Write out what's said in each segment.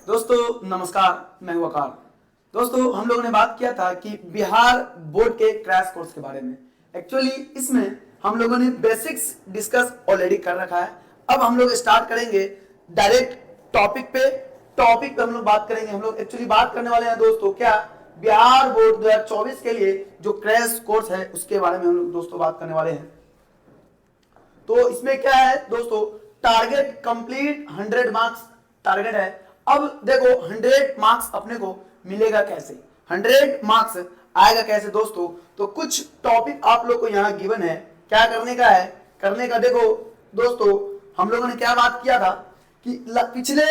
दोस्तों नमस्कार, मैं हूं आकार। दोस्तों हम लोगों ने बात किया था कि बिहार बोर्ड के क्रैश कोर्स के बारे में। एक्चुअली इसमें हम लोगों ने बेसिक्स डिस्कस ऑलरेडी कर रखा है। अब हम लोग स्टार्ट करेंगे डायरेक्ट टॉपिक पे। टॉपिक पे हम लोग बात करेंगे। हम लोग एक्चुअली बात करने वाले हैं दोस्तों क्या बिहार बोर्ड 2024 के लिए जो क्रैश कोर्स है उसके बारे में हम लोग दोस्तों बात करने वाले हैं। तो इसमें क्या है दोस्तों, टारगेट कंप्लीट 100 मार्क्स टारगेट है। अब देखो 100 मार्क्स अपने को मिलेगा कैसे, 100 मार्क्स आएगा कैसे दोस्तों। तो कुछ टॉपिक आप लोग को यहाँ गिवन है, क्या करने का है। करने का देखो दोस्तों, हम लोगों ने क्या बात किया था कि पिछले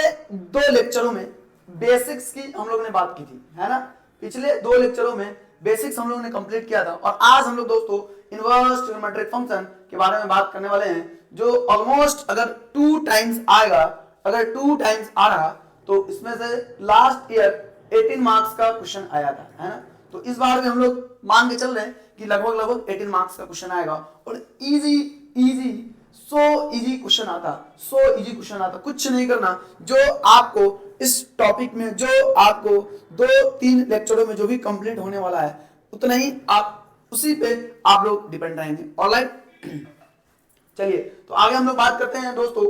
2 लेक्चरों में बेसिक्स की हम लोगों ने बात की थी, है ना। पिछले 2 लेक्चरों में बेसिक्स हम लोगों ने कंप्लीट किया था और आज हम लोग दोस्तों इनवर्स ट्रिग्नोमेट्रिक फंक्शन के बारे में बात करने वाले हैं, जो ऑलमोस्ट अगर 2 टाइम्स आएगा, अगर 2 टाइम्स आ रहा तो इसमें से लास्ट ईयर 18 मार्क्स का क्वेश्चन आया था, है ना। तो इस बार भी हम लोग मान के चल रहे हैं कि लगभग 18 मार्क्स का क्वेश्चन आएगा और इजी सो इजी क्वेश्चन आता, कुछ नहीं करना। जो आपको इस टॉपिक में, जो आपको 2-3 लेक्चरों में जो भी कंप्लीट होने वाला है उतना ही आप उसी पे आप लोग डिपेंड रहेंगे। ऑलराइट, चलिए तो आगे हम लोग बात करते हैं दोस्तों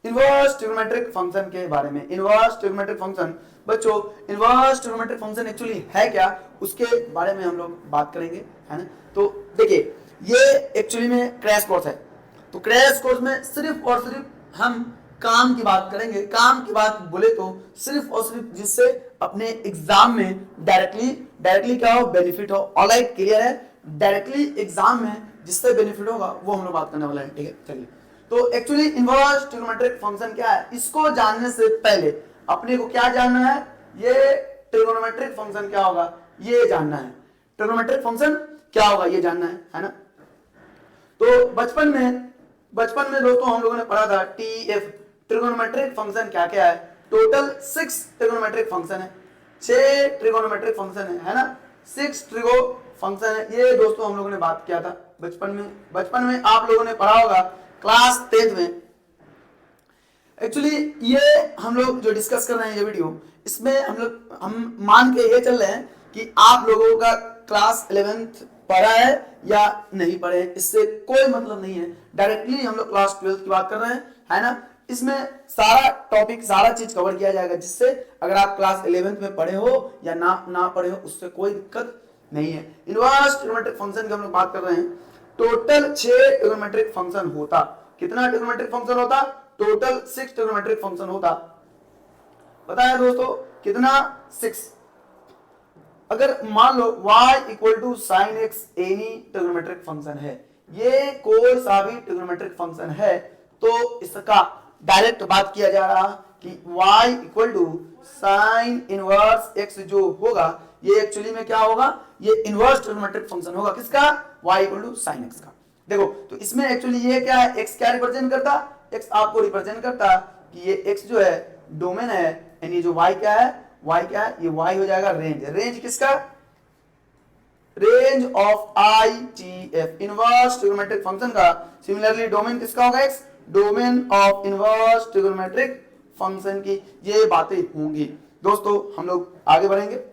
इनवर्स ट्रिग्नोमेट्रिक फंक्शन के बारे में। इनवर्स ट्रिग्नोमेट्रिक फंक्शन बच्चों, इनवर्स ट्रिग्नोमेट्रिक फंक्शन एक्चुअली है क्या, उसके बारे में हम लोग बात करेंगे, है ना। तो देखिए ये एक्चुअली में क्रैश कोर्स है। तो क्रैश कोर्स में सिर्फ और सिर्फ हम काम की बात करेंगे। काम की बात बोले तो सिर्फ और सिर्फ जिससे अपने एग्जाम में डायरेक्टली क्या हो, बेनिफिट हो। ऑलराइट, क्लियर है। डायरेक्टली एग्जाम में जिससे बेनिफिट होगा वो हम लोग बात करने वाला है, ठीक है। चलिए तो एक्चुअली इनवर्स ट्रिग्नोमेट्रिक फंक्शन क्या है, इसको जानने से पहले अपने को क्या जानना है, ये ट्रिग्नोमेट्रिक फंक्शन क्या होगा ये जानना है। ट्रिग्नोमेट्रिक फंक्शन क्या होगा ये जानना है ना। तो बचपन में दोस्तों हम लोगों ने पढ़ा था टीएफ, ट्रिग्नोमेट्रिक फंक्शन क्या क्या है। टोटल 6 ट्रिग्नोमेट्रिक फंक्शन है, 6 ट्रिग्नोमेट्रिक फंक्शन है ना। 6 ट्रिगो फंक्शन है, ये दोस्तों हम लोगों ने बात किया था बचपन में आप लोगों ने पढ़ा होगा क्लास 10th में। एक्चुअली ये हम लोग जो डिस्कस कर रहे हैं ये वीडियो, इसमें हम मान के ये चल रहे हैं कि आप लोगों का क्लास 11th पढ़ा है या नहीं पढ़े, इससे कोई मतलब नहीं है। डायरेक्टली हम लोग क्लास 12th की बात कर रहे हैं, है ना। इसमें सारा टॉपिक, सारा चीज कवर किया जाएगा, जिससे अगर आप क्लास 11th में पढ़े हो या ना पढ़े हो उससे कोई दिक्कत नहीं है। इनवर्स ट्रिग्नोमेट्रिक फंक्शन की हम लोग बात कर रहे हैं। टोटल 6 ट्रिग्नोमेट्रिक फंक्शन होता। कितना ट्रिग्नोमेट्रिक फंक्शन होता, टोटल 6 ट्रिग्नोमेट्रिक फंक्शन होता। बताया दोस्तों कितना, 6। अगर मान लो y equal to sine x any trigonometric function है, ये कोई सा भी ट्रिग्नोमेट्रिक फंक्शन है, तो इसका डायरेक्ट बात किया जा रहा कि y equal to sine inverse x जो होगा ये एक्चुअली में क्या होगा, ये इनवर्स ट्रिग्नोमेट्रिक फंक्शन होगा। किसका, y equal to sine x का। देखो तो इसमें एक्चुअली ये क्या है, x क्या रिप्रेजेंट करता, x आपको रिप्रेजेंट करता कि ये x जो है डोमेन है, यानी जो y क्या है, ये y हो जाएगा रेंज किसका, range of ITF inverse trigonometric function का। सिमिलरली डोमेन किसका होगा, x domain of inverse trigonometric function की ये बातें होंगी। दोस्तों हम लोग आगे बढ़ेंगे।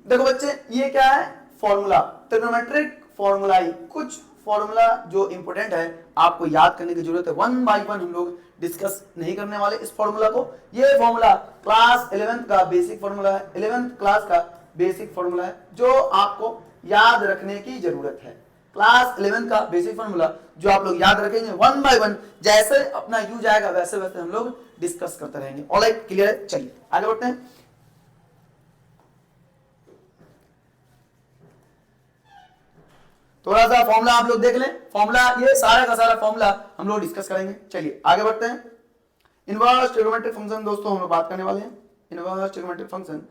देखो बच्चे ये क्या है, फॉर्मूला, ट्रिग्नोमेट्रिक फॉर्मूला ही। कुछ फॉर्मूला जो इंपॉर्टेंट है आपको याद करने की जरूरत है, 1 बाय 1 हम लोग डिस्कस नहीं करने वाले इस फॉर्मूला को। ये फॉर्मूला क्लास 11th का बेसिक फॉर्मूला है, 11th क्लास का बेसिक फॉर्मूला है जो आपको याद रखने की जरूरत है। क्लास 11th का बेसिक फॉर्मूला जो आप लोग याद रखेंगे 1 बाय 1, जैसे अपना यूज आएगा वैसे वैसे हम लोग डिस्कस करते रहेंगे। ऑलराइट, क्लियर है। चलिए आगे बढ़ते हैं। थोड़ा सा फॉर्मूला आप लोग देख लें, फॉर्मूला ये सारा का सारा फॉर्मूला हम लोग डिस्कस करेंगे। चलिए आगे बढ़ते हैं। इनवर्स ट्रिग्नोमेट्रिक फंक्शन दोस्तों हम लोग बात करने वाले हैं, इनवर्स ट्रिग्नोमेट्रिक फंक्शन।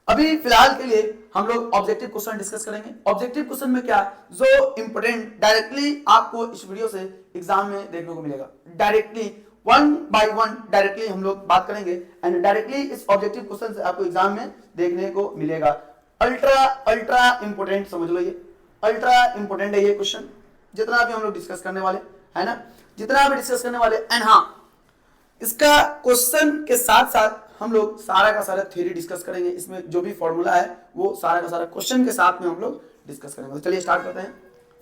अभी फिलहाल के लिए हम लोग ऑब्जेक्टिव क्वेश्चन डिस्कस करेंगे। ऑब्जेक्टिव क्वेश्चन में क्या जो इंपोर्टेंट डायरेक्टली आपको इस वीडियो से एग्जाम में देखने को मिलेगा, डायरेक्टली 1 बाय 1 डायरेक्टली हम लोग बात करेंगे एंड डायरेक्टली इस ऑब्जेक्टिव क्वेश्चन से आपको एग्जाम में देखने को मिलेगा। अल्ट्रा इंपोर्टेंट समझ लो, ये अल्ट्रा इंपोर्टेंट है ये क्वेश्चन, जितना भी हम लोग डिस्कस करने वाले, है ना, जितना भी डिस्कस करने वाले। एंड हाँ, इसका क्वेश्चन के साथ साथ हम लोग सारा का सारा थ्योरी डिस्कस करेंगे, इसमें जो भी फॉर्मूला है वो सारा का सारा क्वेश्चन के साथ में हम लोग डिस्कस करेंगे। तो चलिए स्टार्ट करते हैं।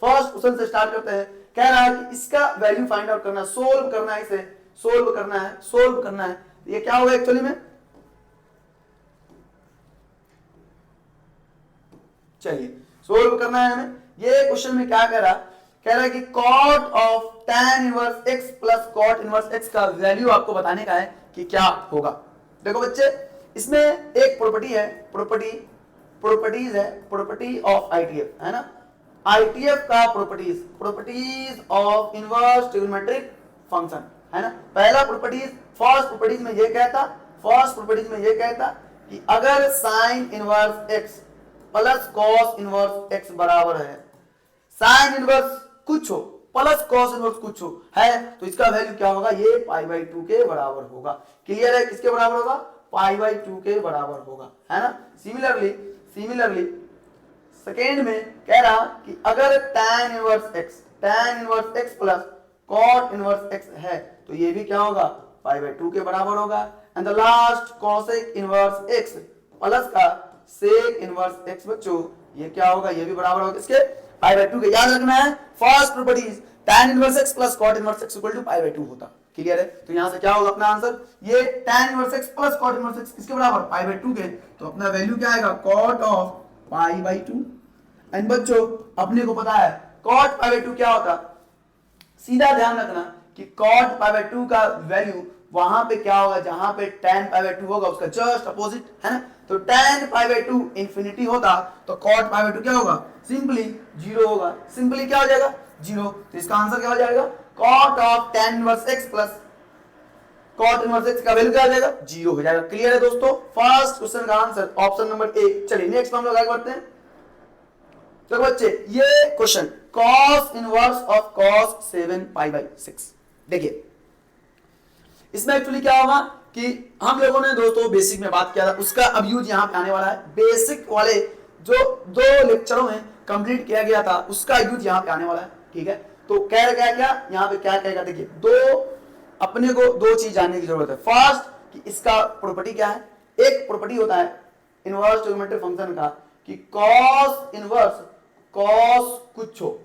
फर्स्ट क्वेश्चन से स्टार्ट करते हैं। कह रहा है कि इसका वैल्यू फाइंड आउट करना, सोल्व करना है, इसे सोल्व करना है, सोल्व करना है। ये क्या होगा एक्चुअली में, चलिए सोल्व करना है हमें। ये क्वेश्चन में क्या कह रहा है कि cot of tan inverse x plus cot inverse x का वैल्यू आपको बताने का है कि क्या होगा। देखो बच्चे, इसमें एक प्रॉपर्टी है, प्रॉपर्टीज है, प्रॉपर्टी ऑफ आईटीएफ है ना, आईटीएफ का properties of inverse trigonometric function है ना। पहला फर्स्ट प्रॉपर्टीज में ये कहता कि अगर sign inverse x plus cos inverse x बराबर है, साइन इनवर्स कुछ हो प्लस कॉस इनवर्स कुछ हो है, तो इसका वैल्यू क्या होगा, ये π/2 के बराबर होगा। क्लियर है, किसके बराबर होगा, π/2 के बराबर होगा, है ना। सिमिलरली सेकेंड में कह रहा कि अगर tan inverse x plus cot inverse x है, तो ये भी क्या होगा, π/2 के बराबर होगा। And the last cosec inverse x plus का sec इनवर्स x बच्चों, ये क्या होगा, ये भी बराबर होगा किसके, π/2 के। याद रखना है first properties tan inverse x plus cot inverse x equal to π/2 होता। क्लियर है, तो यहां से क्या होगा अपना आंसर, ये tan inverse x plus cot inverse x किसके बराबर, π/2 के, तो अपना वैल्यू क्या आएगा, cot ऑफ π/2। एंड बच्चों अपने को पता है cot π/2 क्या होता, सीधा ध्यान रखना कि cot π/2 का वैल्यू वहां पे क्या होगा, जहां पे tan π/2 होगा उसका जस्ट अपोजिट है ना। तो tan π/2 इंफिनिटी होता तो cot π/2 क्या होगा, सिंपली जीरो होगा, सिंपली क्या हो जाएगा, जीरो। तो इसका आंसर क्या हो जाएगा, cot of tan inverse x plus cot inverse x का वैल्यू क्या हो जाएगा, जीरो हो जाएगा। क्लियर है दोस्तों, फर्स्ट क्वेश्चन का आंसर ऑप्शन नंबर ए। चलिए नेक्स्ट हम लोग आगे बढ़ते हैं। तो बच्चे ये question cos inverse of cos 7π/6, देखिए इसमें एक्चुअली क्या होगा कि हम लोगों ने दोस्तों बेसिक में बात किया था, उसका अब यूज यहाँ पे आने वाला है। बेसिक वाले जो 2 लेक्चरों में कंप्लीट किया गया था उसका यूज यहाँ पे आने वाला है, ठीक है। तो कह रहा क्या यहाँ पे क्या कहेगा, देखिए अपने को 2 चीज जानने की जरूरत है। फर्स्ट कि इसका प्रॉपर्टी क्या है, एक प्रॉपर्टी होता है इनवर्स ट्रिग्नोमेट्रिक फंक्शन का कि cos इनवर्स cos कुछ हो,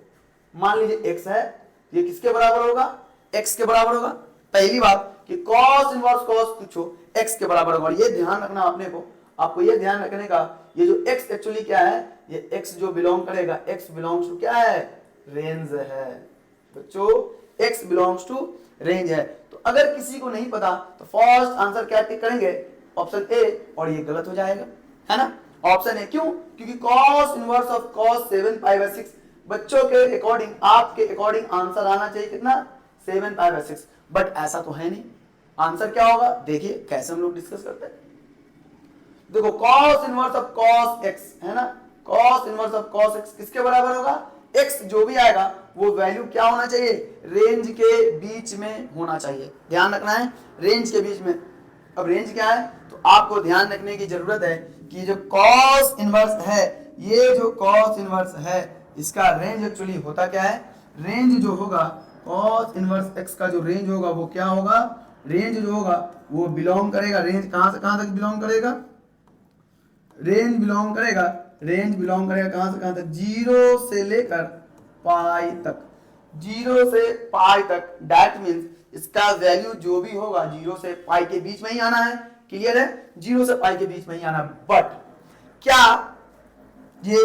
मान लीजिए x है, ये किसके बराबर होगा, x के बराबर होगा। पहली बात कि cos इनवर्स cos कुछ हो x के बराबर होगा। ये ध्यान रखना अपने को, आपको ये ध्यान रखने का, ये जो x एक्चुअली क्या है, ये x जो बिलोंग करेगा, x बिलोंग्स टू क्या है, रेंज है बच्चों, x बिलोंग्स टू रेंज है। तो अगर किसी को नहीं पता तो फर्स्ट आंसर क्या टिक करेंगे, ऑप्शन ए, और ये गलत हो जाएगा, है ना। ऑप्शन ए क्यों, क्योंकि cos इनवर्स ऑफ cos 7π/6 बच्चों के अकॉर्डिंग, आपके अकॉर्डिंग आंसर आना चाहिए कितना, 7π/6, बट ऐसा तो है नहीं। आंसर क्या होगा, देखिए कैसे हम लोग डिस्कस करते हैं। देखो cos inverse of cos x है ना, cos inverse of cos x किसके बराबर होगा, x जो भी आएगा वो वैल्यू क्या होना चाहिए, रेंज के बीच में होना चाहिए। ध्यान रखना है रेंज के बीच में। अब रेंज क्या है, तो आपको ध्यान रखने की जरूरत है कि जो cos इनवर्स है, ये जो cos इनवर्स है इसका रेंज एक्चुअली होता क्या है, रेंज जो होगा cos इनवर्स x का जो रेंज होगा वो क्या होगा, रेंज जो होगा वो बिलोंग करेगा, रेंज कहां से कहां तक बिलोंग करेगा, रेंज बिलोंग करेगा कहां से कहां तक, 0 से लेकर पाई तक, 0 से पाई तक। दैट मींस इसका वैल्यू जो भी होगा 0 से पाई के बीच में ही आना है। क्लियर है, 0 से पाई के बीच में ही आना। बट क्या ये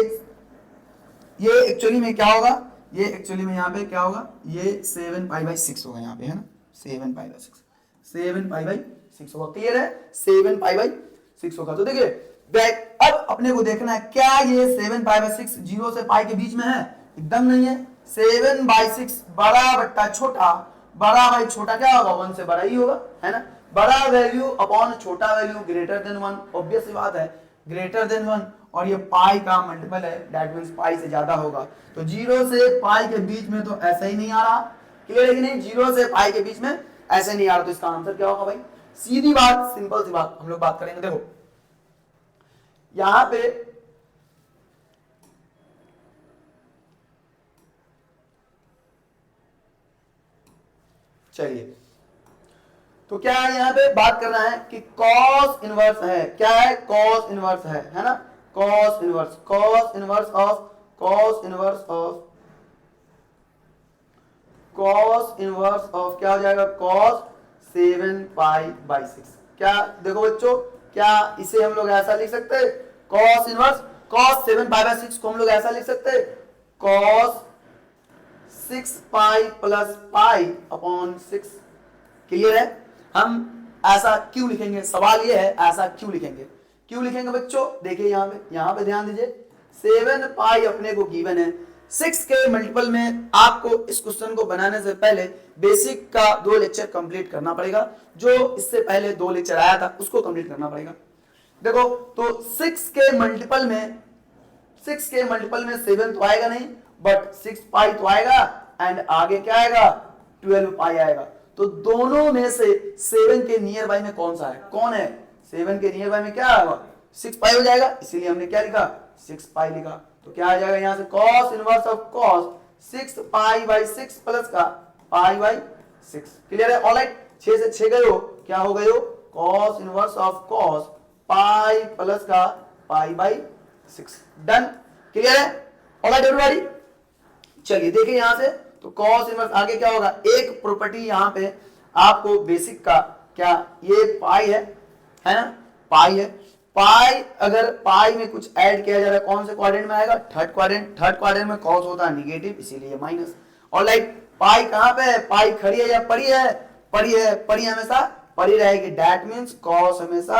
एक्चुअली में क्या होगा, ये एक्चुअली में यहाँ पे क्या होगा, ये 7π/6 होगा यहाँ पे, है ना, 7π/6 होगा। क्लियर है, 7π/6 होगा। तो देखिए अब अपने को देखना है क्या ये 7π/6 0 से पाई के बीच में है, एकदम नहीं है। 7/6 बड़ा बट्टा छोटा, बड़ा भाई छोटा क्या होगा, 1 से बड़ा ही होगा, है ना। बड़ा वैल्यू अपॉन छोटा वैल्यू ग्रेटर देन 1, ऑब्वियस सी बात है, ग्रेटर देन 1, और ये पाई का मल्टीपल है, दैट मींस पाई से ज्यादा होगा। तो 0 से पाई के बीच में तो ऐसा ही नहीं आ रहा, क्लियर है कि नहीं, 0 से पाई के बीच में ऐसे नहीं आ रहा। तो इसका आंसर क्या होगा भाई, सीधी बात, सिंपल सी बात हम लोग बात करेंगे। देखो यहां पे चलिए, तो क्या है यहाँ पे बात करना है कि कॉस इनवर्स है, क्या है, कॉस इनवर्स है ना, cos inverse, cos inverse of, cos inverse of, cos inverse of क्या हो जाएगा, कॉस 7π/6। क्या देखो बच्चों, क्या इसे हम लोग ऐसा लिख सकते हैं, कॉस इनवर्स कॉस 7π/6 को हम लोग ऐसा लिख सकते हैं, कॉस 6π + π/6। क्लियर है। हम ऐसा क्यों लिखेंगे, सवाल ये है ऐसा क्यों लिखेंगे, क्यों लिखेंगे बच्चों, देखिए यहाँ पे ध्यान दीजिए, 7π अपने को गिवन है, 6 के मल्टीपल में आपको इस क्वेश्चन को बनाने से पहले बेसिक का 2 लेक्चर कंप्लीट करना पड़ेगा, जो इससे पहले 2 लेक्चर आया था उसको कंप्लीट करना पड़ेगा। देखो तो 6 के मल्टीपल में 7 तो आएगा नहीं, बट 6π तो आएगा, एंड आगे क्या आएगा, 12π आएगा। तो दोनों में से 7 के नियर बाय में कौन सा है, कौन है, 7 के नियर बाय में क्या आएगा, 6π हो जाएगा, इसीलिए हमने क्या लिखा, 6π लिखा। तो क्या आ जाएगा यहाँ से, cos inverse of cos 6π/6 plus का π/6। क्लियर है, ऑलराइट, 6 से 6 गए हो, क्या हो गए हो, cos inverse of cos π plus का π/6। डन, क्लियर है, ऑलराइट एवरीबॉडी। चलिए देखिए यहां से, तो cos इनवर्स आगे क्या होगा, एक प्रॉपर्टी यहां पे आपको बेसिक का, क्या ये पाई है ना, पाई है, पाई अगर पाई में कुछ ऐड किया जा रहा है कौन से क्वाड्रेंट में आएगा, थर्ड क्वाड्रेंट, थर्ड क्वाड्रेंट में cos होता है निगेटिव, इसीलिए माइनस। ऑलराइट, पाई कहां पे है, पाई खड़ी है या पड़ी है, पड़ी है, पड़ी हमेशा पड़ी रहेगी, दैट मींस cos हमेशा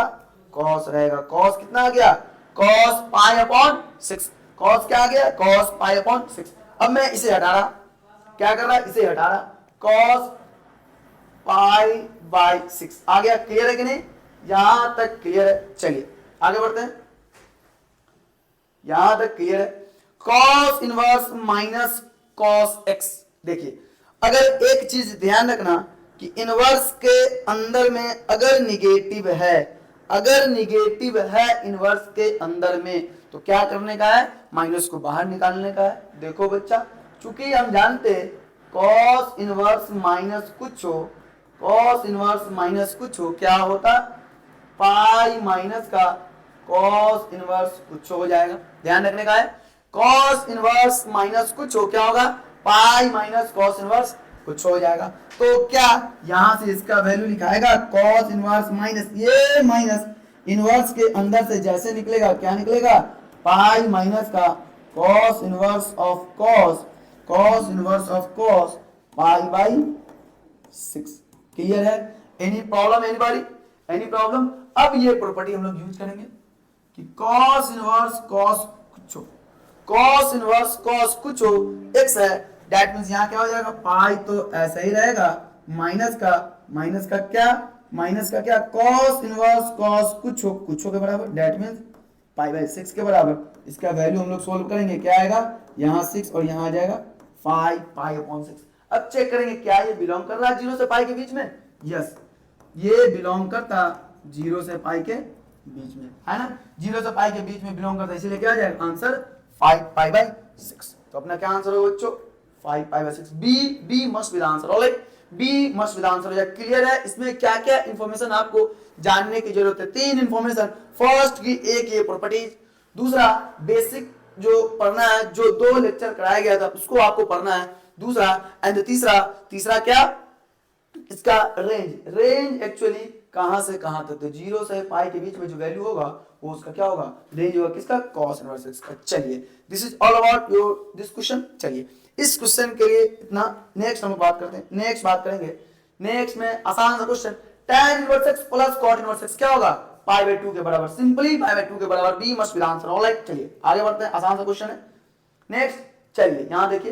cos रहेगा। cos कितना आ गया, cos π/6, cos क्या आ गया, cos π/6। अब मैं इसे हटा रहा, क्या कर रहा, इसे हटा रहा, cos π/6 आ गया। क्लियर है कि नहीं, यहां तक क्लियर है। चलिए आगे बढ़ते हैं, यहां तक क्लियर है। cos inverse minus cos x, देखिए अगर एक चीज ध्यान रखना कि इनवर्स के अंदर में अगर निगेटिव है, अगर निगेटिव है इनवर्स के अंदर में, तो क्या करने का है, माइनस को बाहर निकालने का है। देखो बच्चा, चूंकि हम जानते हैं cos इनवर्स माइनस कुछ हो, cos इनवर्स माइनस कुछ हो क्या होता, पाई माइनस का cos इनवर्स कुछ हो जाएगा। ध्यान रखने का है, cos इनवर्स माइनस कुछ हो क्या होगा, पाई माइनस cos इनवर्स कुछ हो जाएगा। तो क्या यहां से इसका वैल्यू लिखाएगा, cos इनवर्स माइनस, ये माइनस इनवर्स के अंदर से जैसे निकलेगा क्या निकलेगा, पाई माइनस का cos inverse of cos, cos inverse of cos π/6। Clear है, any problem anybody, any problem. अब ये प्रॉपर्टी हम लोग यूज करेंगे कि cos इनवर्स cos कुछ हो, cos इनवर्स cos कुछ हो x है, दैट मींस यहां क्या हो जाएगा, पाई तो ऐसा ही रहेगा, माइनस का क्या, माइनस का क्या, cos इनवर्स cos कुछ हो के बराबर, दैट मींस π/6 के बराबर। इसका वैल्यू हम लोग सोल्व करेंगे, क्या आएगा, यहाँ 6 और यहाँ आ जाएगा 5π/6। अब चेक करेंगे क्या ये बिलोंग कर रहा है 0 से पाई के बीच में, यस ये बिलोंग करता 0 से पाई के बीच में, है ना, 0 से पाई के बीच में बिलोंग करता है, इसीलिए क्या आ जाएगा आंसर 5π/6। तो अपना क्या आंसर होगा बच्चों, 5π/6। B must be the answer, alright, B must be the answer हो जाए। क्लियर है, इसमें क्या क्या इंफॉर्मेशन आपको जानने की जरूरत है, 3 इंफॉर्मेशन। फर्स्ट की एक ये प्रॉपर्टीज, दूसरा बेसिक जो पढ़ना है, जो 2 लेक्चर कराया गया था उसको आपको पढ़ना है, दूसरा, एंड तीसरा क्या, इसका रेंज एक्चुअली कहां से कहां तक, तो 0 से पाई के बीच में जो वैल्यू होगा वो उसका क्या होगा, रेंज होगा किसका, cos इनवर्स x का। चलिए this is all about your this question. चलिए इस क्वेश्चन के लिए इतना, नेक्स्ट हम बात करते हैं, नेक्स्ट बात करेंगे, नेक्स्ट में आसान सा question, tan inverse x plus cot inverse x क्या होगा, π/2 के बराबर, सिंपली π/2 के बराबर, B must be the answer, alright. चलिए आगे बढ़ते हैं, आसान सा क्वेश्चन है। नेक्स्ट चलिए यहां देखिए,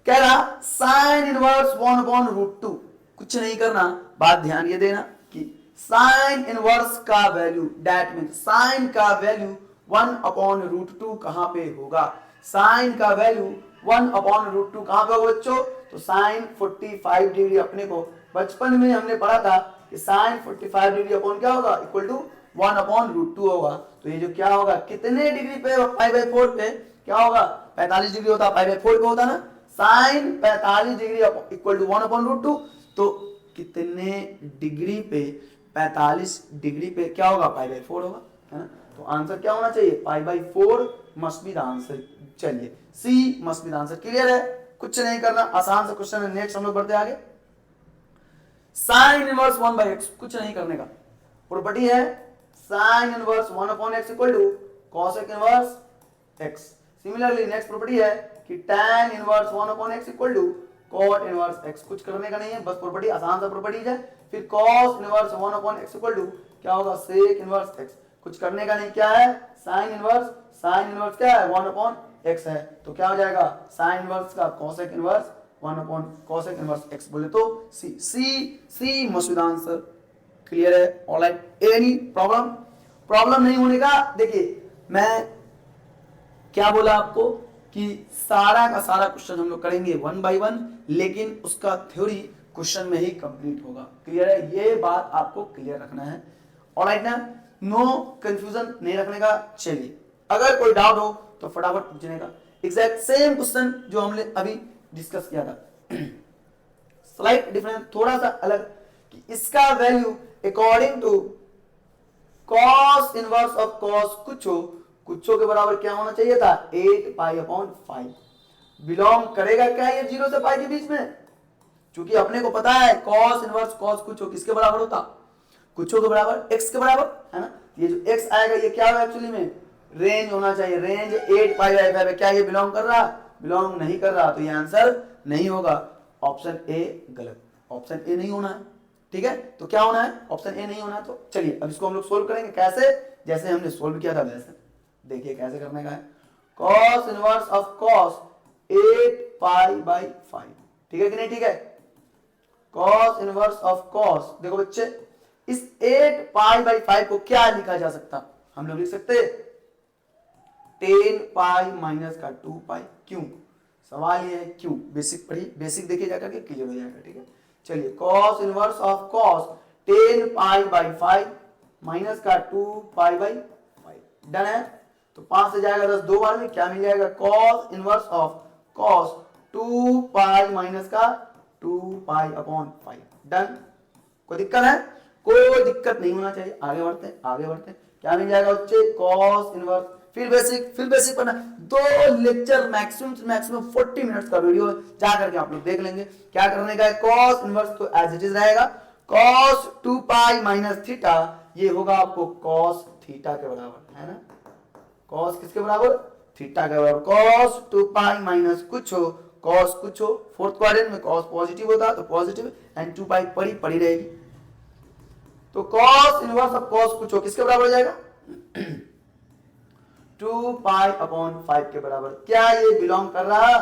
कह रहा sin इनवर्स 1/√2, कुछ नहीं करना, बात ध्यान ये देना कि sin इनवर्स का वैल्यू, दैट मींस sin का वैल्यू 1/√2 कहां पे होगा, sin का वैल्यू 1/√2 कहां पे होगा बच्चों, तो sin 45 डिग्री अपने को बचपन में हमने पढ़ा था कि sin 45 डिग्री अपॉन क्या होगा, इक्वल टू 1/√2 होगा। तो ये जो क्या होगा, कितने डिग्री पे, π/4 पे क्या होगा, 45 डिग्री होता, π/4 पे होता ना, sin 45 डिग्री इक्वल टू 1/√2। तो कितने डिग्री पे, 45 डिग्री पे क्या होगा, पाई बाई 4 होगा, है ना। तो आंसर क्या होना चाहिए, pi by 4 must be the answer. चलिए C must be the answer. Clear है, कुछ नहीं करना, आसान सा क्वेश्चन है। नेक्स्ट हम लोग बढ़ते आगे। साइन इनवर्स 1 बाई एक्स, कुछ नहीं करने का, प्रॉपर्टी है sine inverse 1 upon x equal to cosec inverse x. Similarly next property है कि tan inverse 1 upon x equal to cot inverse x. कुछ करने का नहीं है, बस प्रॉपर्टी, आसान सा प्रॉपर्टी है। फिर cos inverse 1 upon x equal to क्या होगा, sec इनवर्स एक्स। कुछ करने का नहीं, क्या है, साइन इनवर्स क्या है, 1 अपॉन एक्स है, तो क्या हो जाएगा, साइन इनवर्स का cosec inverse 1 upon cosec inverse X. बोले तो C must be the answer. Clear है, ऑलराइट। एनी प्रॉब्लम नहीं होने का। देखिए मैं क्या बोला आपको कि सारा का सारा क्वेश्चन हम लोग करेंगे 1 बाई 1, लेकिन उसका थ्योरी क्वेश्चन में ही कंप्लीट होगा। क्लियर है, ये बात आपको क्लियर रखना है, ऑलराइट ना, नो कंफ्यूजन नहीं रखने का। चलिए अगर कोई डाउट हो तो फटाफट पूछने का। एग्जैक्ट सेम क्वेश्चन जो हमने अभी डिस्कस किया था, स्लाइट डिफरेंस, थोड़ा सा अलग, कि इसका value according to cos inverse of cos कुछ के बराबर क्या होना चाहिए था, 8 पाई अपॉन 5। बिलोंग करेगा क्या ये 0 से पाई के बीच में, क्योंकि अपने को पता है कॉस इनवर्स कॉस कुछ किसके बराबर होता, कुछ के बराबर x के बराबर, है ना। ये जो x आएगा ये क्या है, एक्चुअली में रेंज होना चाहिए, रेंज 8 पाई बाई 5 है। क्या ये बिलोंग कर रहा, बिलोंग नहीं कर रहा, तो ये आंसर नहीं होगा। ऑप्शन ए गलत, ऑप्शन ए नहीं होना है, ठीक है। तो क्या होना है, ऑप्शन ए नहीं होना है। तो चलिए अब इसको हम लोग सोल्व करेंगे, कैसे, जैसे हमने सोल्व किया था वैसे। देखिए कैसे करने का है, cos inverse of cos 8 pi by 5, ठीक है कि नहीं, ठीक है। cos इनवर्स ऑफ cos, देखो बच्चे, इस 8 पाई बाई 5 को क्या लिखा जा सकता, हम लोग लिख सकते 10 पाई माइनस का 2 पाई। क्यों, सवाल ये है क्यों, बेसिक पढ़ी, बेसिक देखिए जाकर के क्लियर हो जाएगा, ठीक है। चलिए cos inverse of cos 10 pi by 5 minus का 2 पाई बाई 5, डन है। तो 5 से जाएगा 10 दो बार में, क्या मिल जाएगा, cos inverse of cos 2 pi minus का 2 पाई अपॉन 5, डन। कोई दिक्कत है, कोई दिक्कत नहीं होना चाहिए। आगे बढ़ते क्या मिल जाएगा बच्चे, cos इनवर्स, फिर बेसिक पढ़ना। 2 लेक्चर मैक्सिमम 40 मिनट्स का वीडियो है, जा करके आप लोग देख लेंगे। क्या करने का है, cos इनवर्स तो एज इट इज रहेगा, cos 2 पाई माइनस थीटा, ये होगा आपको cos थीटा के बराबर, है ना। cos किसके बराबर, थीटा के बराबर। cos 2 पाई माइनस कुछ हो, cos कुछ हो, फोर्थ क्वाड्रेंट में cos पॉजिटिव होता तो पॉजिटिव, एंड 2 पाई पड़ी रहेगी। तो cos इनवर्स ऑफ cos कुछ हो किसके बराबर हो जाएगा, 2 पाई अपॉन 5 के बराबर। क्या ये बिलोंग कर रहा,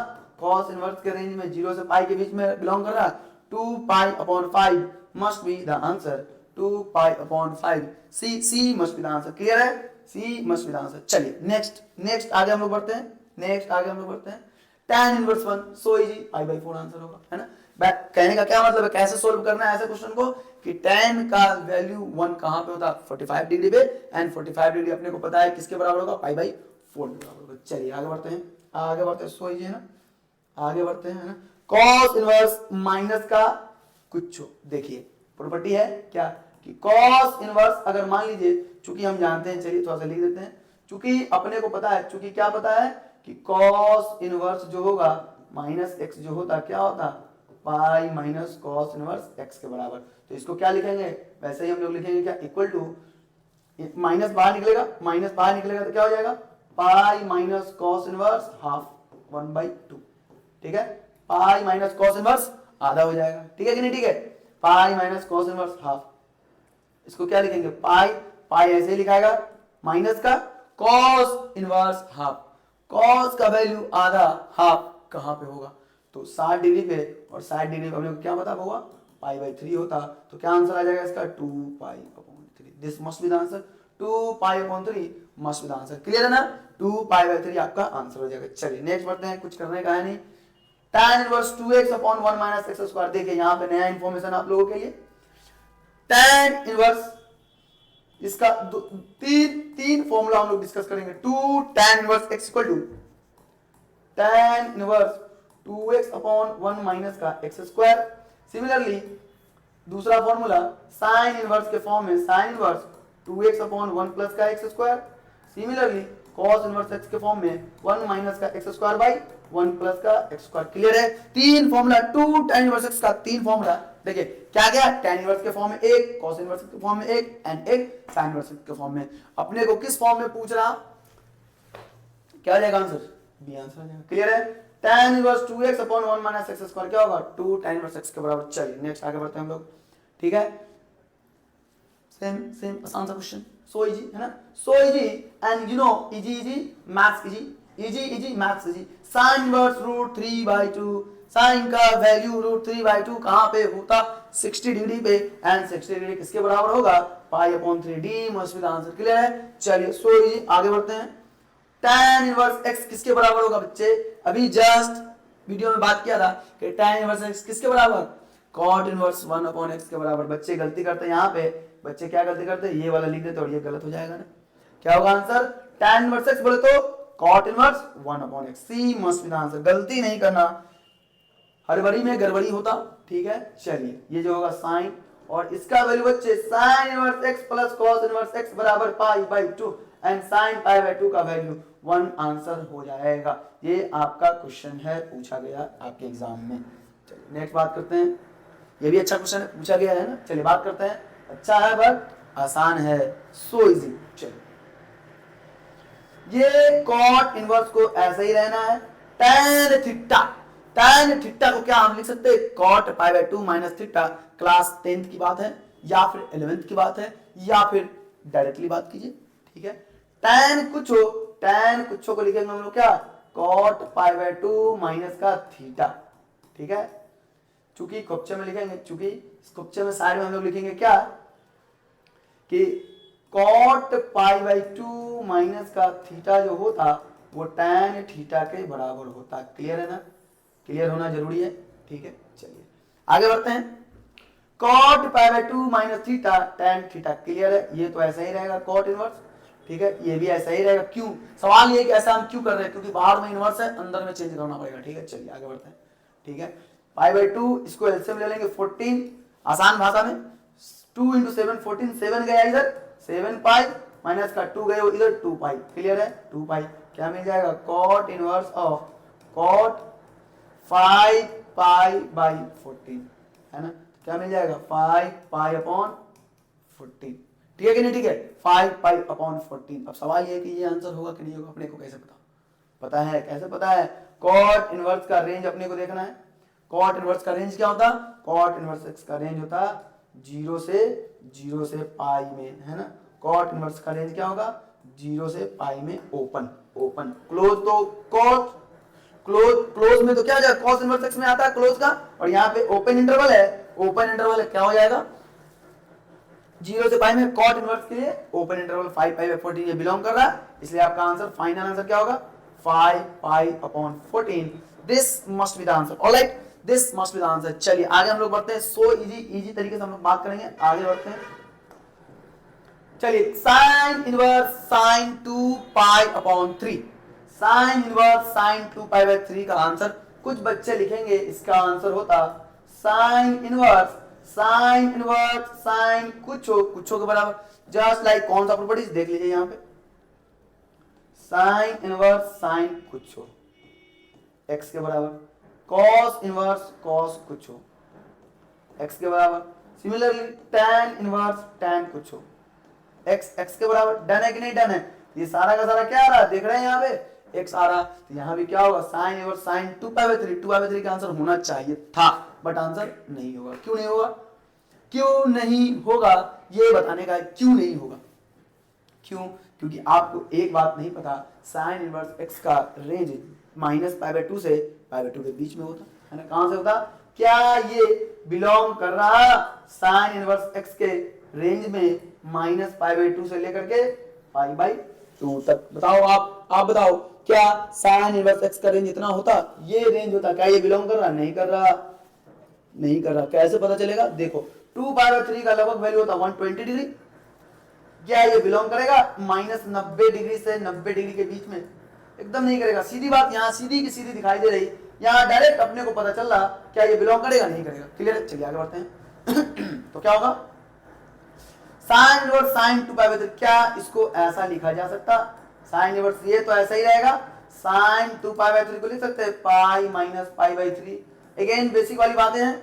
cos इनवर्स के रेंज में 0 से पाई के बीच में बिलोंग कर रहा, 2 pi upon 5 must be the answer, 2 pi upon 5, C must be the answer. Clear है, C must be the answer. चलिए नेक्स्ट आगे हम लोग बढ़ते हैं। tan inverse 1 so easy, pi by 4 answer होगा, है ना। कहने का क्या मतलब है, कैसे सोल्व करना है ऐसे क्वेश्चन को, कि tan का वैल्यू 1 कहां पे होता है, 45 डिग्री पे, एंड 45 डिग्री अपने को पता है किसके बराबर होगा, पाई बाई 4 के बराबर होगा। चलिए आगे बढ़ते हैं, सो इजी है ना, आगे बढ़ते हैं, है ना। cos इनवर्स माइनस का कुछ, देखिए प्रॉपर्टी है क्या, कि cos इनवर्स अगर मान लीजिए, चूंकि हम जानते हैं, चलिए थोड़ा सा लिख देते हैं, चूंकि अपने को पता है, चूंकि क्या पता है कि cos इनवर्स जो होगा माइनस x जो होता क्या होता, pi minus cos inverse x के बराबर। तो इसको क्या लिखेंगे, वैसे ही हम लोग लिखेंगे क्या, इक्वल टू, माइनस बाहर निकलेगा तो क्या हो जाएगा, pi minus cos inverse half 1/2, ठीक है। पाई माइनस cos इनवर्स आधा हो जाएगा, ठीक है कि नहीं, ठीक है। Pi minus cos inverse half, इसको क्या लिखेंगे, पाई ऐसे ही लिखाएगा, माइनस का cos इनवर्स हाफ, cos का वैल्यू आधा, हाफ कहां पे होगा, तो 60 डिग्री पे, और 60 डिग्री पे हमने को क्या पता होगा, पाई बाई 3 होता, तो क्या आंसर आ जाएगा इसका, 2 pi upon 3, this must be the answer, 2 pi upon 3 must be the answer. Clear है ना, 2 पाई बाई 3 आपका आंसर हो जाएगा। चलिए नेक्स्ट बढ़ते हैं, कुछ करने का है नहीं। tan inverse 2x upon 1 minus x square, देखिए यहाँ पे नया इंफॉर्मेशन आप लोगों के लिए, tan इनवर्स इसका तीन फॉर्मूला हम लोग डिस्कस करेंगे। 2 tan inverse x equal to tan inverse 2x upon 1 minus का एक्स स्क्वायर। सिमिलरली दूसरा फॉर्मूला साइन इनवर्स के फॉर्म में sine inverse 2x upon 1 plus का X square, similarly cos inverse x के फॉर्म में 1 माइनस का X square by 1 plus का X square. Clear है? तीन फॉर्मूला 2 tan इनवर्स x का तीन फॉर्मूला। देखिए क्या क्या, tan इनवर्स के फॉर्म में एक, cos इनवर्स के फॉर्म में एक एंड एक sin इनवर्स के फॉर्म में। अपने को किस फॉर्म में पूछ रहा, क्या हो जाएगा आंसर? बी आंसर हो जाएगा। क्लियर है? tan inverse 2x upon 1 minus x square क्या होगा? 2 tan इनवर्स x के बराबर। चलिए नेक्स्ट आगे बढ़ते हैं हम लोग। ठीक है, सेम सेम आसान सा क्वेश्चन, सो इजी है ना, so easy and you know easy easy maths easy, easy easy maths easy. sin inverse √3/2, sin का वैल्यू √3/2 कहां पे होता? 60 डिग्री पे, एंड 60 डिग्री किसके बराबर होगा? π/3d must be the answer. Clear है? चलिए सो इजी, आगे बढ़ते हैं। tan इनवर्स x किसके बराबर होगा बच्चे? अभी जस्ट वीडियो में बात किया था कि tan इनवर्स x किसके बराबर? cot इनवर्स 1/x के बराबर। बच्चे गलती करते हैं, यहाँ पे बच्चे क्या गलती करते हैं? ये वाला लिख देते और ये गलत हो जाएगा ना। क्या होगा आंसर? tan इनवर्स x बोले तो cot inverse 1/x, C must be the answer. गलती नहीं करना, हड़बड़ी में गड़बड़ी होता। ठीक है, चलिए ये जो होगा साइन, और इसका वैल्यू बच्चे sin inverse x plus cos inverse x बराबर π/2 एंड sin π/2 का वैल्यू 1 आंसर हो जाएगा। ये आपका क्वेश्चन है, पूछा गया आपके एग्जाम में। चलिए नेक्स्ट बात करते हैं। ये भी अच्छा क्वेश्चन है, पूछा गया है ना। चलिए बात करते हैं, अच्छा है बट आसान है, सो इजी। चलिए ये cot इनवर्स को ऐसे ही रहना है, tan थीटा, tan थीटा को क्या हम लिख सकते हैं? cot π/2 minus theta. Class 10th की बात है या फिर 11th की बात है या फिर डायरेक्टली बात कीजिए। ठीक है, tan कुछ हो, tan कुछ को लिखेंगे हम लोग क्या? cot π/2 माइनस का थीटा। ठीक है, चूंकि क्वेश्चन में लिखेंगे, चूंकि इस क्वेश्चन में साइड में हम लोग लिखेंगे क्या कि cot π/2 माइनस का थीटा जो होता वो tan थीटा के बराबर होता। क्लियर है ना? क्लियर होना जरूरी है। ठीक है, चलिए आगे बढ़ते हैं। cot π/2 minus theta tan theta. Clear है? ये तो ऐसा ही रहेगा cot इनवर्स। ठीक है, ये भी ऐसा ही रहेगा। क्यों? सवाल ये कि ऐसा हम क्यों कर रहे हैं? क्योंकि बाहर में इनवर्स है, अंदर में चेंज करना पड़ेगा। ठीक है, चलिए आगे बढ़ते हैं। ठीक है, π/2 इसको एलसीएम ले लेंगे 14, आसान भाषा में 2 × 7 14, 7 गया इधर 7π माइनस का 2 गए इधर 2π। क्लियर है? 2π क्या मिल जाएगा? cot इनवर्स ऑफ cot 5π/14 है ना, क्या मिल जाएगा? 5π/14। ठीक है कि नहीं? ठीक है, 5π/14। अब सवाल ये है कि ये आंसर होगा कि नहीं होगा, अपने को कैसे पता? पता है कैसे पता है? cot इनवर्स का रेंज अपने को देखना है। cot इनवर्स का रेंज क्या होता? cot इनवर्स x का रेंज होता 0 से पाई में, है ना। cot इनवर्स का रेंज क्या होगा? 0 से पाई में ओपन। ओपन क्लोज तो क्लोज में तो क्या हो जाएगा? cos इनवर्स x में आता है क्लोज का, और यहाँ पे ओपन इंटरवल है, ओपन इंटरवल है, क्या हो जाएगा? 0 से पाई में cot इनवर्स के लिए ओपन इंटरवल 5π/14 ये बिलोंग कर रहा है, इसलिए आपका आंसर, फाइनल आंसर क्या होगा? 5π/14। This must be the answer. Alright, this must be the answer. चलिए आगे हम लोग बढ़ते हैं। सो इजी तरीके से हम लोग बात करेंगे, आगे बढ़ते हैं। चलिए sin inverse sin 2π/3, sin inverse sin 2π/3 का आंसर कुछ बच्चे लिखेंगे, इसका आंसर होता sin इनवर्स sin कुछ के बराबर, जस्ट लाइक कौन सा प्रॉपर्टीज देख लीजिए यहाँ पे, sin इनवर्स sin कुछ x के बराबर, cos इनवर्स cos कुछ x के बराबर, सिमिलरली tan इनवर्स tan कुछ x के बराबर। डन है कि नहीं डन है? ये सारा का सारा क्या आ रहा है देख रहे हैं यहाँ पे? x आ रहा, तो यहाँ भी क्या होगा? sin इनवर्स sin 2π/3 का आंसर होना चाहिए था, बट आंसर नहीं होगा। क्यों नहीं होगा? क्यों नहीं होगा ये बताने का है, क्यों नहीं होगा। क्यों? क्योंकि आपको एक बात नहीं पता, sin इनवर्स x का रेंज -π/2 से π/2 के बीच में होता है ना। कहां से होता? क्या ये बिलोंग कर रहा sin इनवर्स x के रेंज में -π/2 से लेकर के π/2 तक? बताओ आप बताओ, क्या sin इनवर्स x का रेंज इतना होता? ये रेंज होता? क्या ये बिलोंग कर रहा? नहीं कर रहा, नहीं कर रहा। कैसे पता चलेगा? देखो 2π/3 का लगभग वैल्यू होता 120 डिग्री, क्या ये बिलोंग करेगा -90 डिग्री से 90 डिग्री के बीच में? एकदम नहीं करेगा। सीधी बात यहाँ सीधी की सीधी दिखाई दे रही, यहाँ डायरेक्ट अपने को पता चल रहा, क्या ये बिलोंग करेगा? नहीं करेगा। क्लियर है? चलिए आगे बढ़ते हैं। तो क्या होगा साइन इनवर्स साइन 2π/3, क्या इसको ऐसा लिखा जा सकता? साइन इनवर्स ये तो ऐसा ही रहेगा, साइन 2π/3 को लिख सकते हैं पाई माइनस π/3। अगेन बेसिक वाली बातें हैं,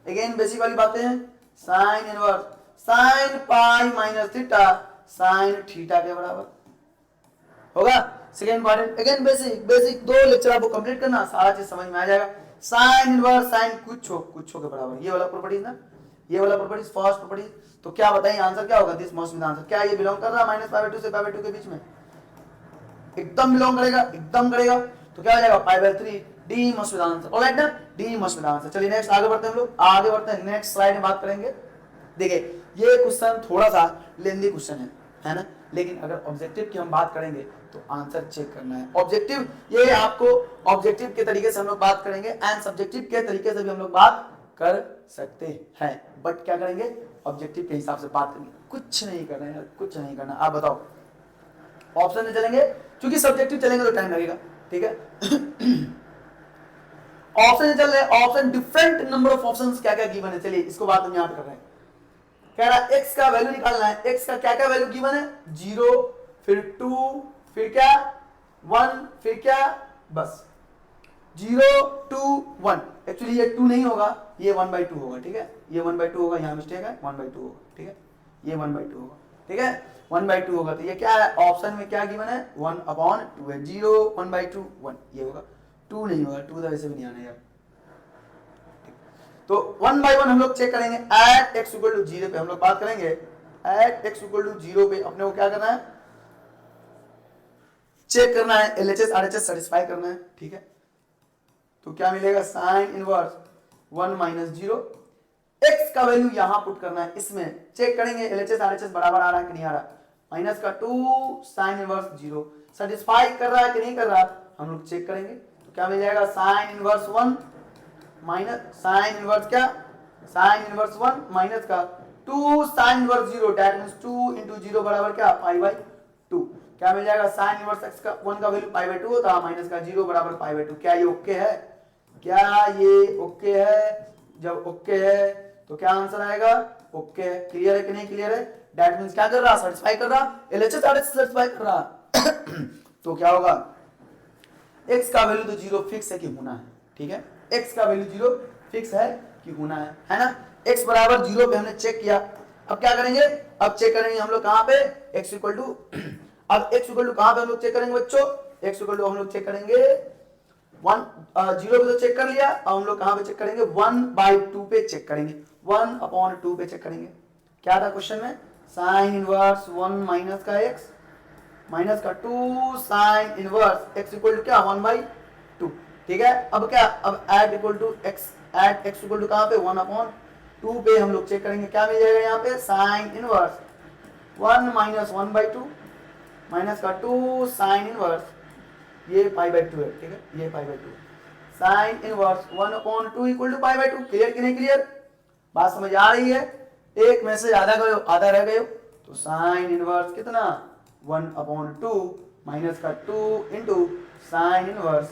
अगेन बेसिक वाली बातें हैं। Sine inverse sine pi minus theta sine theta के बराबर होगा। Second important, again basic basic 2 lecture आपको कंप्लीट करना, सारा चीज समझ में आ जाएगा। साइन इनवर्स साइन कुछ हो के बराबर, ये वाला प्रॉपर्टीज ना, ये वाला प्रॉपर्टीज फर्स्ट प्रॉपर्टीज। तो क्या बताइए आंसर क्या होगा? This must be the answer. क्या ये बिलोंग कर रहा है माइनस π/2 से π/2 के बीच में? एकदम बिलोंग करेगा, एकदम करेगा। तो क्या हो जाएगा π/3, D must be the answer. Alright ना, D must be the answer. चलिए नेक्स्ट आगे बढ़ते हैं हम लोग, आगे बढ़ते हैं, नेक्स्ट स्लाइड में बात करेंगे। देखिए ये क्वेश्चन थोड़ा सा लेंदी क्वेश्चन है ना, लेकिन अगर ऑब्जेक्टिव की हम बात करेंगे तो आंसर चेक करना है। ऑब्जेक्टिव ये आपको ऑब्जेक्टिव के तरीके से हम लोग बात करेंगे एंड सब्जेक्टिव के तरीके से भी हम लोग बात कर सकते हैं, बट क्या करेंगे ऑब्जेक्टिव के हिसाब से बात करेंगे। कुछ नहीं करना है, कुछ नहीं करना। आप बताओ ऑप्शन में चलेंगे, क्योंकि सब्जेक्टिव चलेंगे तो टाइम लगेगा, ठीक है। ऑप्शन चल रहे, option different number of options क्या क्या गिवन है। चलिए इसको बात हम यहाँ पे कर रहे हैं। कह रहा है x का वैल्यू निकालना है, x का क्या क्या वैल्यू गिवन है? 0, फिर 2, फिर क्या 1, फिर क्या बस 0 2 1। एक्चुअली ये 2 नहीं होगा, ये 1/2 होगा, ठीक है। ये 1/2 होगा, यहाँ मिस्टेक है, 1/2 होगा, ठीक है। ये 1/2 होगा, ठीक है, 1/2 होगा। तो ये क्या है ऑप्शन में क्या गिवन है? 1/2 है। 0 1/2 1 ये होगा, 2 नहीं होगा, 2 तो वैसे भी नहीं आना यार। तो 1 by 1 हम लोग चेक करेंगे। एट x इक्वल टू 0 पे हम लोग बात करेंगे। एट x इक्वल टू 0 पे अपने को क्या करना है? चेक करना है, LHS RHS सेटिस्फाई करना है, ठीक है। तो क्या मिलेगा? साइन इनवर्स 1 माइनस 0, x का वैल्यू यहां पुट करना है, इसमें चेक करेंगे LHS RHS बराबर आ रहा है कि नहीं आ रहा। माइनस का 2 साइन इनवर्स 0 सेटिस्फाई कर रहा है कि नहीं कर रहा, हम लोग चेक करेंगे। तो क्या मिल जाएगा? Sine inverse 1 minus sine inverse क्या? साइन इनवर्स 1 माइनस का 2 sine inverse 0, that means 2 into 0 बराबर क्या? π/2। क्या मिल जाएगा? साइन इनवर्स x का 1 का वैल्यू π/2 होता, माइनस का 0 बराबर π/2। क्या ये ओके है? क्या ये ओके है? जब ओके है तो क्या आंसर आएगा? ओके है। क्लियर है कि नहीं क्लियर है? दैट मींस क्या कर रहा? सेटिस्फाई कर रहा, LHS RHS सेटिस्फाई कर रहा। तो क्या होगा? x का वैल्यू तो 0 फिक्स है कि होना है, ठीक है। x का वैल्यू 0 फिक्स है कि होना है ना। x बराबर 0 पे हमने चेक किया। अब क्या करेंगे? अब चेक करेंगे हम लोग कहां पे? x इक्वल टू, अब x इक्वल टू कहां पे हम लोग चेक करेंगे बच्चों? x इक्वल टू हम लोग चेक करेंगे 0 पे तो चेक कर लिया, अब हम लोग कहां पे चेक करेंगे? 1/2 पे चेक करेंगे, 1/2 पे चेक करेंगे। क्या था क्वेश्चन में? साइन इनवर्स 1 माइनस का x माइनस का 2 sine inverse x equal to क्या? 1/2, ठीक है। अब क्या? अब at equal to x, at x equal to कहां पे? 1/2 पे हम लोग चेक करेंगे। क्या मिल जाएगा यहाँ पे? साइन इनवर्स 1 माइनस 1/2 माइनस का 2 साइन इनवर्स, ये π/2 है, ठीक है, ये π/2। Sine inverse 1/2 equal to π/2। Clear कि नहीं क्लियर? बात समझ आ रही है? एक में से आधा गए, आधा रह गए, तो साइन इनवर्स कितना? 1/2 माइनस का 2 into sine inverse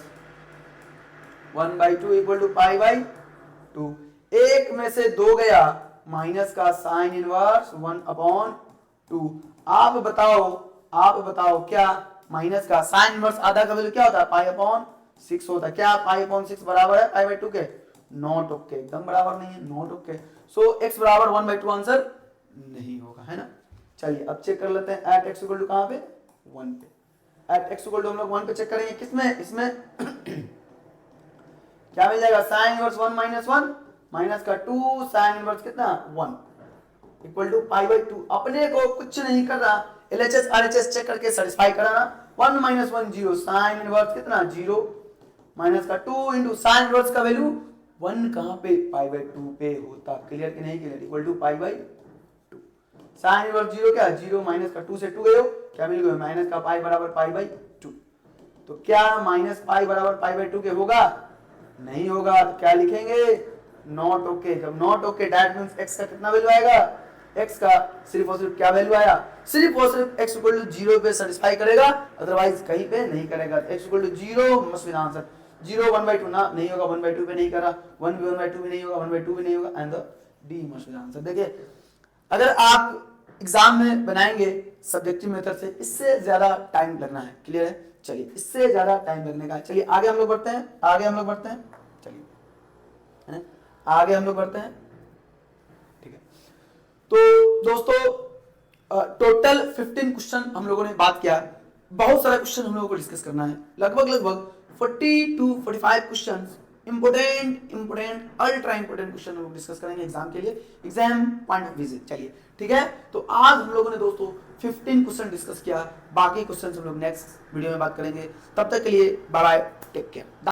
1/2 equal to π/2। एक में से 2 गया, माइनस का साइन इनवर्स 1/2। आप बताओ क्या माइनस का साइन इनवर्स आधा का वैल्यू क्या होता है? π/6 होता है। क्या π/6 बराबर है π/2 के? नॉट ओके, एकदम बराबर नहीं है, नॉट ओके। सो x बराबर 1/2 आंसर नहीं होगा, है ना। चलिए अब चेक कर लेते हैं। एट x इक्वल टू कहां पे? 1 पे। एट x इक्वल टू हम लोग 1 पे चेक करेंगे। किसमें? इसमें क्या मिल जाएगा? साइन इनवर्स 1 माइनस 1 माइनस का 2 साइन इनवर्स कितना? 1 इक्वल टू π/2। अपने को कुछ नहीं कर रहा, LHS RHS चेक करके सेटिस्फाई कराना। 1 माइनस 1 0 साइन इनवर्स कितना? 0 माइनस का 2 इंटू साइन इनवर्स का वैल्यू 1 कहां पे? π/2 पे होता। क्लियर कि नहीं clear? Equal to π/2। Sine inverse 0 क्या? 0 माइनस का 2 से 2 गए हो, क्या मिल गया? माइनस का पाई बराबर π/2। तो क्या माइनस पाई बराबर π/2 के होगा? नहीं होगा। तो क्या लिखेंगे? Not okay. जब not okay that means x का कितना वैल्यू आएगा? x का सिर्फ और सिर्फ क्या वैल्यू आया? सिर्फ और सिर्फ x इक्वल टू 0 पे सेटिस्फाई करेगा, अदरवाइज कहीं पे नहीं करेगा। x equal to 0 must be the answer. 0 1/2 ना नहीं होगा, 1/2 पे नहीं करा, 1 भी 1/2 भी नहीं होगा, 1/2 भी नहीं होगा, and the D must B answer. देखिए अगर आप एग्जाम में बनाएंगे सब्जेक्टिव मेथड से, इससे ज्यादा टाइम लगना है, क्लियर है। चलिए इससे ज्यादा टाइम लगने का, चलिए आगे हम लोग बढ़ते हैं, चलिए है ना? आगे हम लोग बढ़ते हैं, ठीक है। तो दोस्तों टोटल 15 क्वेश्चन हम लोगों ने बात किया, बहुत सारे क्वेश्चन हम लोगों को डिस्कस करना है, लगभग 40 to 45 question important ultra important question हम लोग डिस्कस करेंगे एग्जाम के लिए, एग्जाम पॉइंट ऑफ विजिट। चलिए ठीक है, तो आज हम लोगों ने दोस्तों 15 क्वेश्चन डिस्कस किया, बाकी क्वेश्चन हम लोग नेक्स्ट वीडियो में बात करेंगे। तब तक के लिए बाय बाय, टेक केयर।